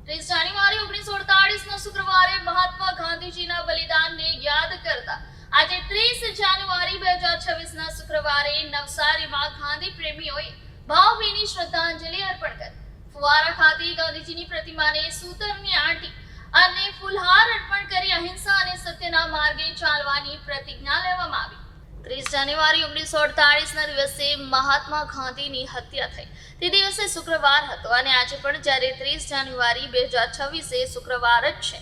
30 જાન્યુઆરી 1948 શુક્રવારે મહાત્મા ગાંધીજીના બલિદાનને યાદ કરતા આજે 30 જાન્યુઆરી 2026 શુક્રવારે નવસારીમાં ગાંધી પ્રેમીઓએ ભાવભીની શ્રદ્ધાંજલિ અર્પણ કરી. ફુવારા ખાતે ગાંધીજીની પ્રતિમાને સૂતરની આંટી અને ફૂલહાર અર્પણ કરી અહિંસા અને સત્યના માર્ગે ચાલવાની પ્રતિજ્ઞા લેવામાં આવી. 30 જાન્યુઆરી 1948 દિવસે મહાત્મા ગાંધીની હત્યા થઈ. તે દિવસે શુક્રવાર હતો અને આજે પણ જ્યારે 30 જાન્યુઆરી 2026 શુક્રવાર જ છે,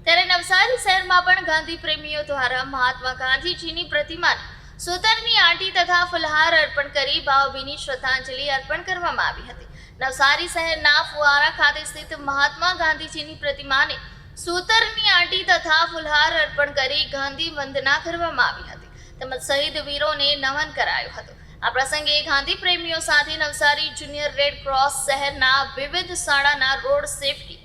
ત્યારે નવસારી શહેરમાં પણ ગાંધી પ્રેમીઓ દ્વારા મહાત્મા ગાંધીજીની પ્રતિમાને સૂતરની આંટી તથા ફૂલહાર અર્પણ કરી ભાવભીની શ્રદ્ધાંજલિ અર્પણ કરવામાં આવી હતી. નવસારી શહેરના ફુવારા ખાતે સ્થિત મહાત્મા ગાંધીજીની પ્રતિમાને સૂતરની આંટી તથા ફૂલહાર અર્પણ કરી ગાંધી વંદના કરવામાં આવી હતી તેમજ શહીદ વીરોને નમન કરાયું હતું. આ પ્રસંગે ગાંધી પ્રેમીઓ સાથે નવસારી જુનિયર રેડ ક્રોસ શહેરના વિવિધ શાળાના રોડ સેફટી,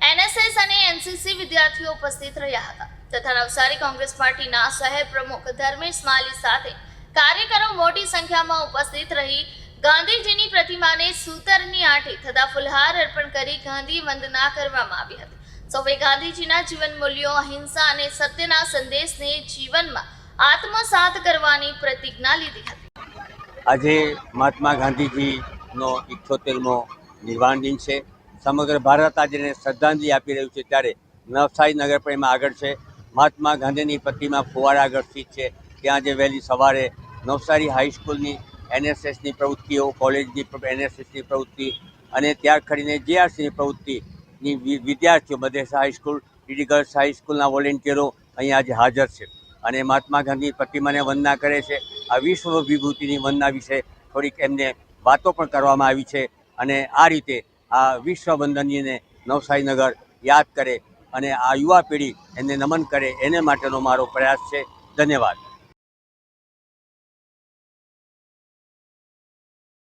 NSS અને NCC વિદ્યાર્થીઓ ઉપસ્થિત રહ્યા હતા તથા નવસારી કોંગ્રેસ પાર્ટીના શહેર પ્રમુખ ધર્મેશ માલી સાથે કાર્યકરો મોટી સંખ્યામાં ઉપસ્થિત રહી ગાંધીજીની પ્રતિમાને સૂતરની આંટી તથા ફૂલહાર અર્પણ કરી ગાંધી વંદના કરવામાં આવી હતી. સૌએ ગાંધીજીના જીવન મૂલ્યો, અહિંસા અને સત્યના સંદેશને જીવનમાં આત્મસાત કરવાની પ્રતિજ્ઞા લીધી હતી. આજે મહાત્મા ગાંધીજીનો 78મો નિર્વાણ દિન છે. સમગ્ર ભારત આજે શ્રદ્ધાંજલિ આપી રહ્યું છે ત્યારે નવસારી નગરપાલિકામાં આગળ છે. મહાત્મા ગાંધીની પ્રતિમા ફુવારા આગળ સ્થિત છે. ત્યાં આજે વહેલી સવારે નવસારી હાઈસ્કૂલની NSSની પ્રવૃત્તિઓ, કોલેજની NSSની પ્રવૃત્તિ અને ત્યાર કરીને JRCની પ્રવૃત્તિની વિદ્યાર્થીઓ મધેસા હાઈસ્કૂલ, ડીડી ગર્લ્સ હાઈસ્કૂલના વોલેન્ટિયરો અહીંયા આજે હાજર છે અને મહાત્મા ગાંધીની પ્રતિમાને વંદના કરે છે. આ વિશ્વ વિભૂતિની વંદના વિશે થોડીક એમને વાતો પણ કરવામાં આવી છે અને આ રીતે આ વિશ્વ વંદનીયને નવસારી નગર યાદ કરે અને આ યુવા પેઢી એને નમન કરે એને માટેનો મારો પ્રયાસ છે. ધન્યવાદ.